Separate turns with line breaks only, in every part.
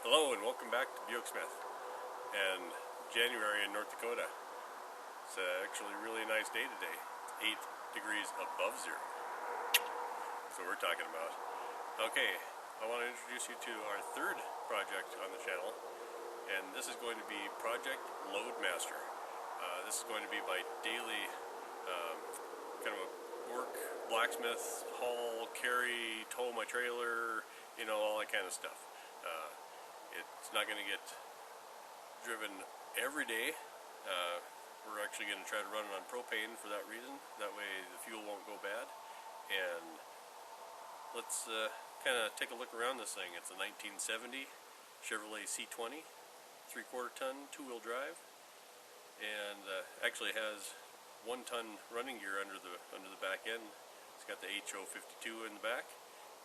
Hello and welcome back to BuickSmith and January in North Dakota. It's actually a really nice day today. It's 8 degrees above zero. That's what we're talking about. Okay, I want to introduce you to our third project on the channel, and this is going to be Project Loadmaster. This is going to be my daily kind of a work, blacksmith, haul, carry, tow my trailer, you know, all that kind of stuff. It's not going to get driven every day. We're actually going to try to run it on propane for that reason. That way the fuel won't go bad. And let's kind of take a look around this thing. It's a 1970 Chevrolet C20, 3/4 ton, two-wheel drive, and actually has 1 ton running gear under the back end. It's got the HO52 in the back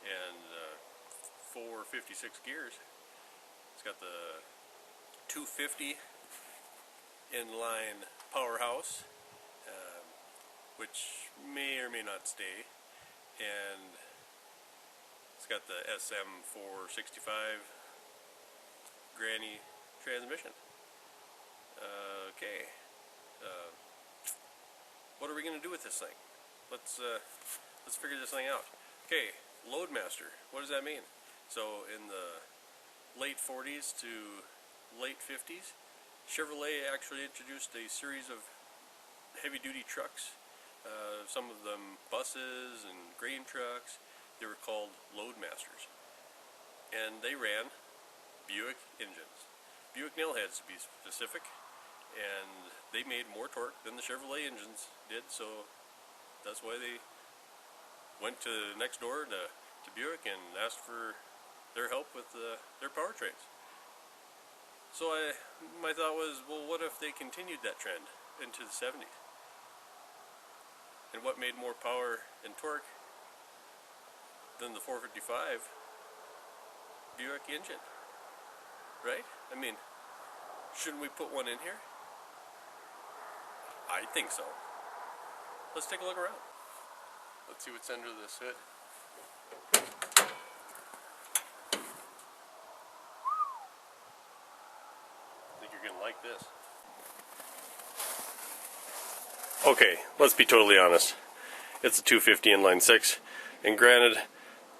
and 4 56 gears. It's got the 250 inline powerhouse, which may or may not stay, and it's got the SM465 granny transmission. Okay, what are we going to do with this thing? Let's figure this thing out. Okay, Loadmaster. What does that mean? So in the late 40s to late 50s, Chevrolet actually introduced a series of heavy-duty trucks, some of them buses and grain trucks. They were called Loadmasters, and they ran Buick engines, Buick nailheads to be specific, and they made more torque than the Chevrolet engines did, so that's why they went to next door to Buick and asked for their help with their powertrains. So my thought was, well, what if they continued that trend into the 70s? And what made more power and torque than the 455 Buick engine? Right? I mean, shouldn't we put one in here? I think so. Let's take a look around. Let's see what's under this hood. Like this. Okay, let's be totally honest. It's a 250 inline 6, and granted,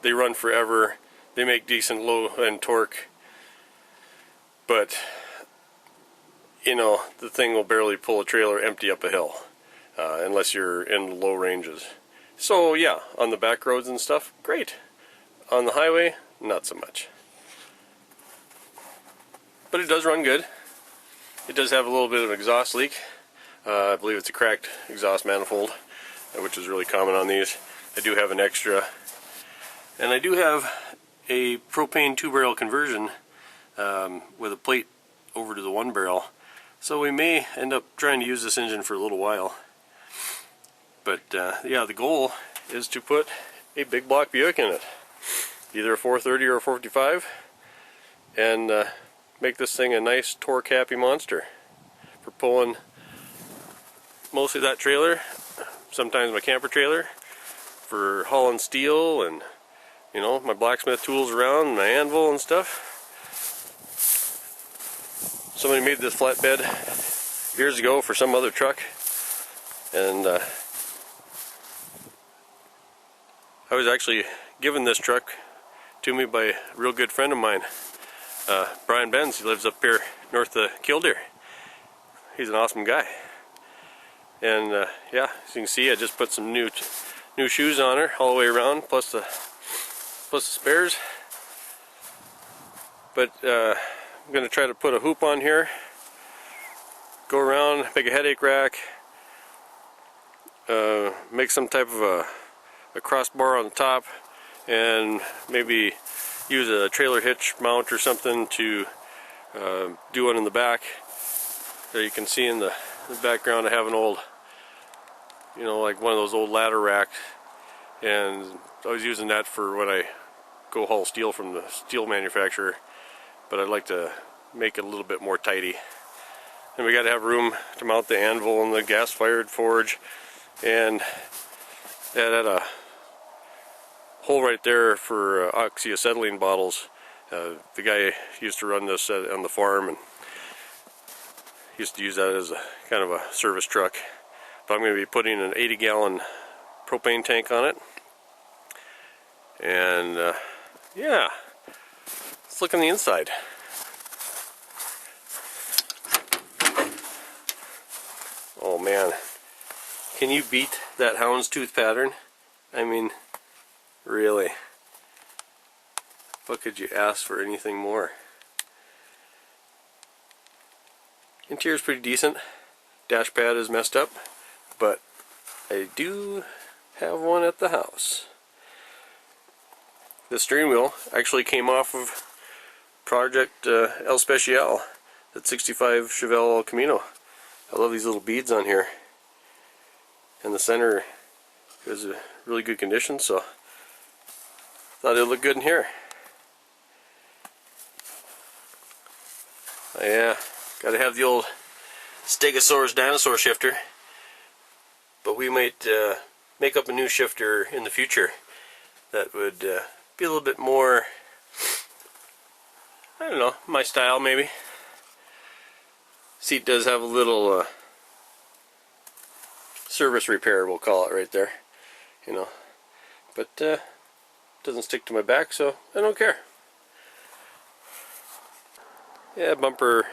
they run forever. They make decent low end torque, but you know, the thing will barely pull a trailer empty up a hill unless you're in the low ranges. So yeah, on the back roads and stuff, great. On the highway, not so much. But it does run good. It does have a little bit of an exhaust leak. I believe it's a cracked exhaust manifold, which is really common on these. I do have an extra, and I do have a propane 2-barrel conversion with a plate over to the 1-barrel. So we may end up trying to use this engine for a little while. But yeah, the goal is to put a big block Buick in it, either a 430 or a 455, and make this thing a nice torque happy monster for pulling mostly that trailer, sometimes my camper trailer, for hauling steel and, you know, my blacksmith tools around, my anvil and stuff. Somebody made this flatbed years ago for some other truck, and I was actually given this truck to me by a real good friend of mine, Brian Benz. He lives up here north of Killdeer. He's an awesome guy. And yeah, as you can see, I just put some new shoes on her all the way around, plus the spares. But I'm going to try to put a hoop on here, go around, make a headache rack, make some type of a crossbar on the top, and maybe use a trailer hitch mount or something to do one in the back. There you can see in the background I have an old, you know, like one of those old ladder racks, and I was using that for when I go haul steel from the steel manufacturer, but I'd like to make it a little bit more tidy. And we got to have room to mount the anvil and the gas-fired forge, and that had a hole right there for oxyacetylene bottles The guy used to run this on the farm and used to use that as a kind of a service truck. But I'm going to be putting an 80-gallon propane tank on it. And yeah, let's look on the inside. Oh man, can you beat that houndstooth pattern? I mean, really, what could you ask for anything more? Interior's pretty decent. Dash pad is messed up, but I do have one at the house. The steering wheel actually came off of Project El Special, that 65 Chevelle El Camino. I love these little beads on here. And the center is in really good condition, so thought it'd look good in here. Oh, yeah, gotta have the old Stegosaurus dinosaur shifter. But we might make up a new shifter in the future that would be a little bit more, I don't know, my style maybe. Seat does have a little service repair, we'll call it right there, you know, but doesn't stick to my back, so I don't care. Yeah, bumper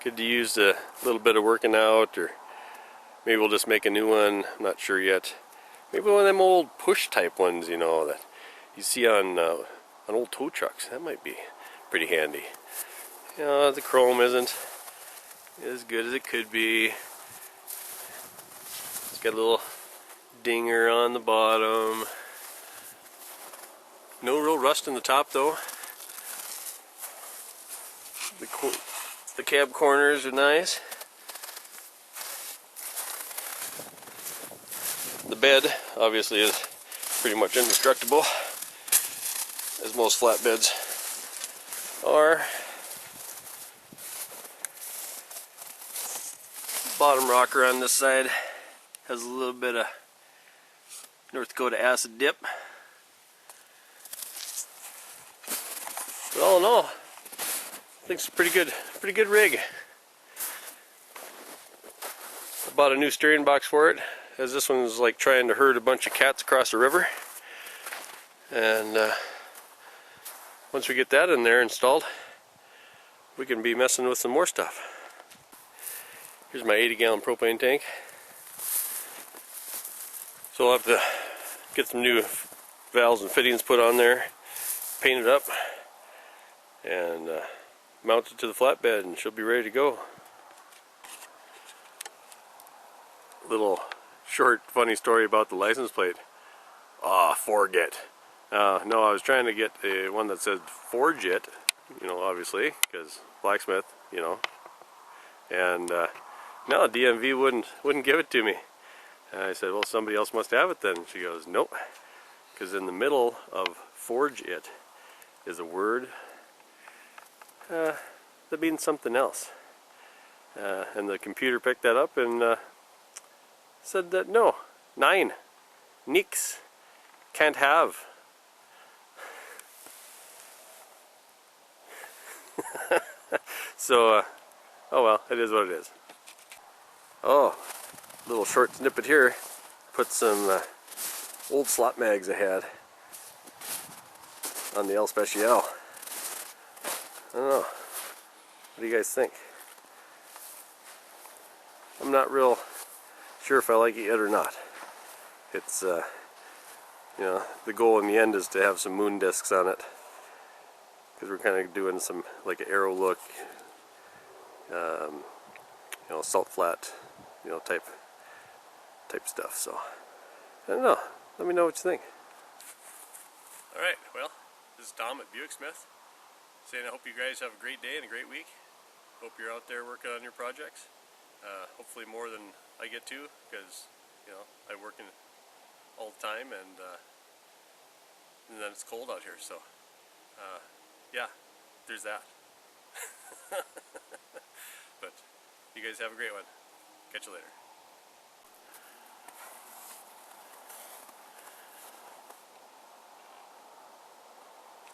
could use a little bit of working out, or maybe we'll just make a new one. I'm not sure yet. Maybe one of them old push type ones, you know, that you see on old tow trucks. That might be pretty handy. You know, the chrome isn't as good as it could be. It's got a little dinger on the bottom. No real rust in the top though. The cab corners are nice. The bed obviously is pretty much indestructible, as most flatbeds are. Bottom rocker on this side has a little bit of North Dakota acid dip. But all in all, I think it's a pretty good rig. I bought a new steering box for it, as this one's like trying to herd a bunch of cats across a river. And once we get that in there installed, we can be messing with some more stuff. Here's my 80-gallon propane tank. So I'll have to get some new valves and fittings put on there, paint it up, and mount it to the flatbed, and she'll be ready to go. Little short funny story about the license plate. Forget. No, I was trying to get one that said Forge It, you know, obviously, because blacksmith, you know. And no, DMV wouldn't give it to me. And I said, well, somebody else must have it then. She goes, nope, because in the middle of Forge It is a word that means something else. And the computer picked that up and said that no, 9, nix, can't have. So, oh well, it is what it is. Oh, little short snippet here. Put some old slot mags I had on the El Special. I don't know. What do you guys think? I'm not real sure if I like it yet or not. It's, you know, the goal in the end is to have some moon discs on it, because we're kind of doing some like an aero look, you know, salt flat, you know, type stuff. So I don't know. Let me know what you think. All right. Well, this is Tom at BuickSmith, saying I hope you guys have a great day and a great week. Hope you're out there working on your projects. Hopefully more than I get to, because you know I'm working all the time, and then it's cold out here. So yeah, there's that. But you guys have a great one. Catch you later.